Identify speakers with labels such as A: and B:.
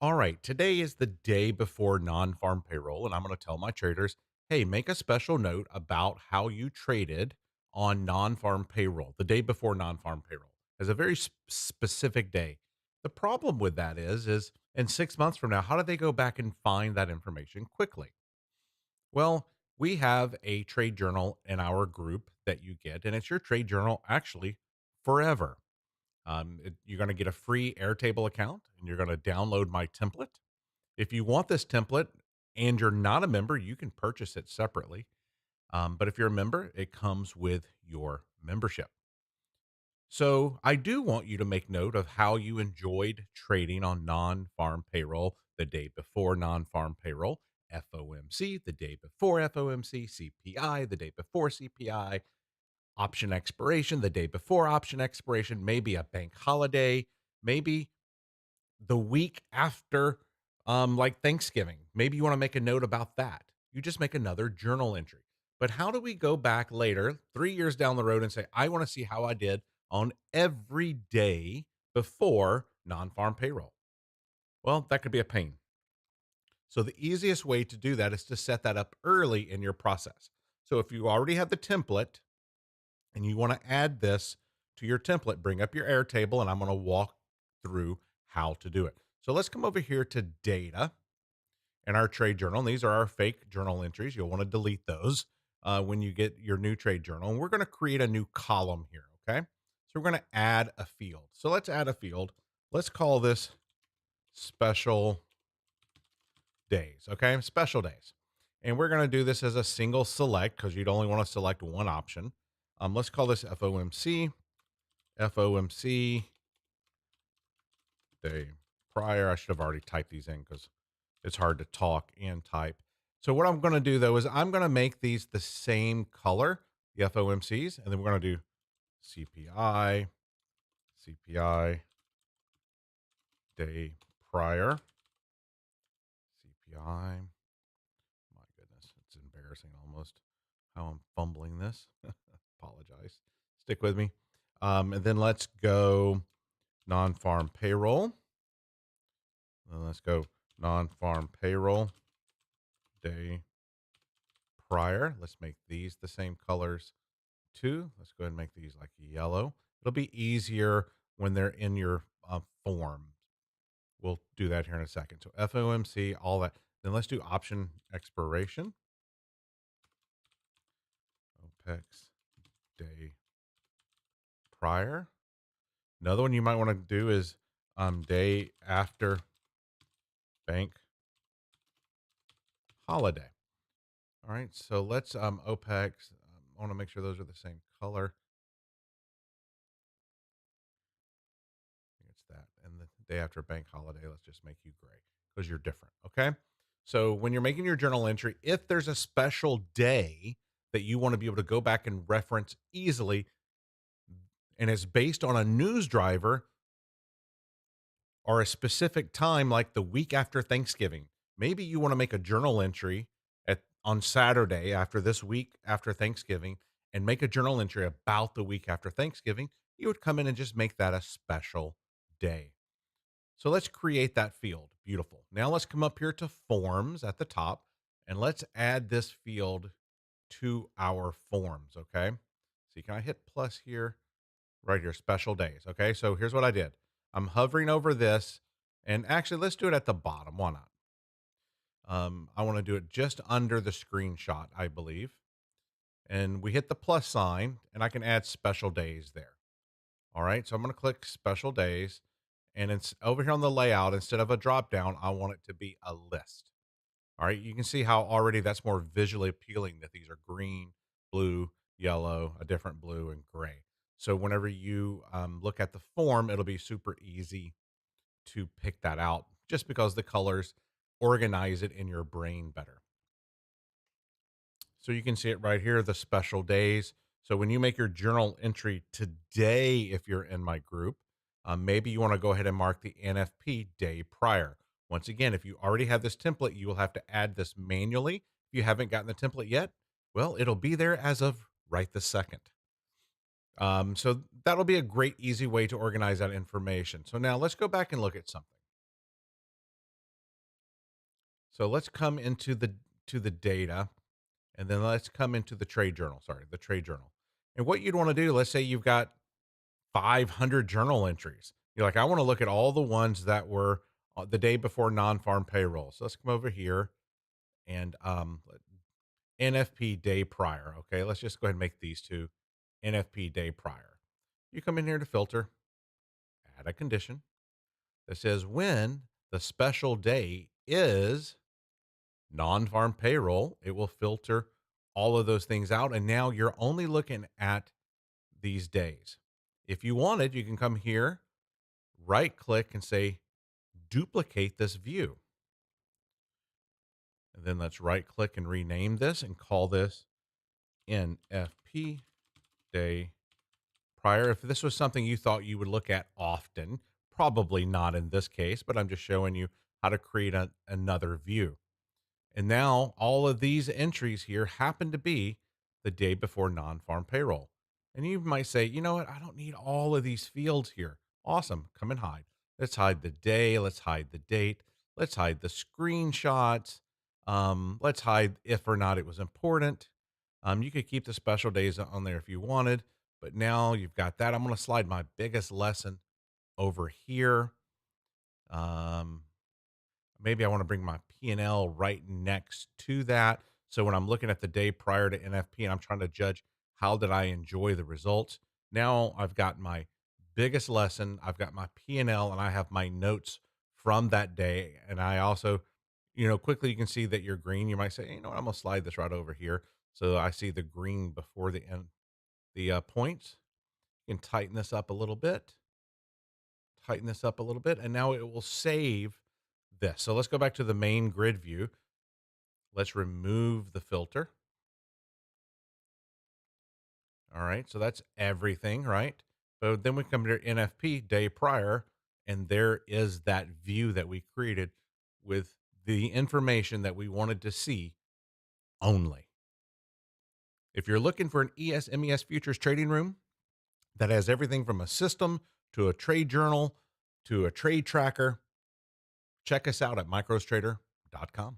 A: All right, today is the day before non farm payroll, and I'm going to tell my traders, hey, make a special note about how you traded on non farm payroll, the day before non farm payroll. It's a very specific day. The problem with that is in 6 months from now, how do they go back and find that information quickly? Well, we have a trade journal in our group that you get, and it's your trade journal actually forever. You're going to get a free Airtable account and you're going to download my template. If you want this template and you're not a member, you can purchase it separately. But if you're a member, it comes with your membership. So I do want you to make note of how you enjoyed trading on non farm payroll the day before non farm payroll, FOMC the day before FOMC, CPI the day before CPI, option expiration the day before option expiration, maybe a bank holiday, maybe the week after, like Thanksgiving. Maybe you want to make a note about that. You just make another journal entry. But how do we go back later, 3 years down the road, and say, I want to see how I did on every day before non farm payroll? Well, that could be a pain. So the easiest way to do that is to set that up early in your process. So if you already have the template and you want to add this to your template, bring up your Airtable, and I'm going to walk through how to do it. So let's come over here to data and our trade journal. And these are our fake journal entries. You'll want to delete those when you get your new trade journal. And we're going to create a new column here. Okay. So we're going to add a field. So let's add a field. Let's call this special days. Okay. Special days. And we're going to do this as a single select because you'd only want to select one option. Let's call this FOMC, FOMC day prior. I should have already typed these in because it's hard to talk and type. So what I'm going to do though is I'm going to make these the same color, the FOMCs, and then we're going to do CPI, CPI day prior, CPI. My goodness, it's embarrassing almost how I'm fumbling this. Apologize. Stick with me. And then let's go non-farm payroll. Then let's go non-farm payroll day prior. Let's make these the same colors too. Let's go ahead and make these like yellow. It'll be easier when they're in your form. We'll do that here in a second. So FOMC, all that. Then let's do option expiration. OPEX day prior. Another one you might want to do is day after bank holiday. All right. So let's OPEX. I want to make sure those are the same color. It's that. And the day after bank holiday, let's just make you gray because you're different. Okay. So when you're making your journal entry, if there's a special day that you want to be able to go back and reference easily, and it's based on a news driver or a specific time, like the week after Thanksgiving, maybe you want to make a journal entry on Saturday after this week after Thanksgiving and make a journal entry about the week after Thanksgiving, you would come in and just make that a special day. So let's create that field. Beautiful. Now let's come up here to forms at the top and let's add this field to our forms. Okay. So can I hit plus here? Right here, special days. Okay. So here's what I did. I'm hovering over this and actually let's do it at the bottom. Why not? I want to do it just under the screenshot, I believe. And we hit the plus sign and I can add special days there. All right. So I'm going to click special days. And it's over here on the layout. Instead of a drop down, I want it to be a list. All right. You can see how already that's more visually appealing that these are green, blue, yellow, a different blue, and gray. So whenever you look at the form, it'll be super easy to pick that out just because the colors organize it in your brain better. So you can see it right here, the special days. So when you make your journal entry today, if you're in my group, maybe you want to go ahead and mark the NFP day prior. Once again, if you already have this template, you will have to add this manually. If you haven't gotten the template yet, well, it'll be there as of right this second. So that'll be a great, easy way to organize that information. So now let's go back and look at something. So let's come into the data, and then let's come into the trade journal. Sorry, the trade journal. And what you'd want to do, let's say you've got 500 journal entries. You're like, I want to look at all the ones that were the day before non-farm payroll. So let's come over here and NFP day prior. Okay, let's just go ahead and make these two NFP day prior. You come in here to filter, add a condition that says when the special day is non-farm payroll. It will filter all of those things out. And now you're only looking at these days. If you wanted, you can come here, right click and say, duplicate this view. And then let's right click and rename this and call this NFP day prior. If this was something you thought you would look at often, probably not in this case, but I'm just showing you how to create another view. And now all of these entries here happen to be the day before non-farm payroll. And you might say, you know what? I don't need all of these fields here. Awesome. Come and hide. Let's hide the day. Let's hide the date. Let's hide the screenshots. Let's hide if or not it was important. You could keep the special days on there if you wanted, but now you've got that. I'm going to slide my biggest lesson over here. Um, Maybe I want to bring my P&L right next to that. So when I'm looking at the day prior to NFP and I'm trying to judge how did I enjoy the results, now I've got my biggest lesson, I've got my P&L, and I have my notes from that day. And I also, quickly you can see that you're green. You might say, you know what, I'm gonna slide this right over here. So I see the green before the end, the points. You can tighten this up a little bit, and now it will save this. So let's go back to the main grid view. Let's remove the filter. All right. So that's everything, right? But then we come to NFP day prior, and there is that view that we created with the information that we wanted to see only. If you're looking for an MES futures trading room that has everything from a system to a trade journal to a trade tracker, check us out at microstrader.com.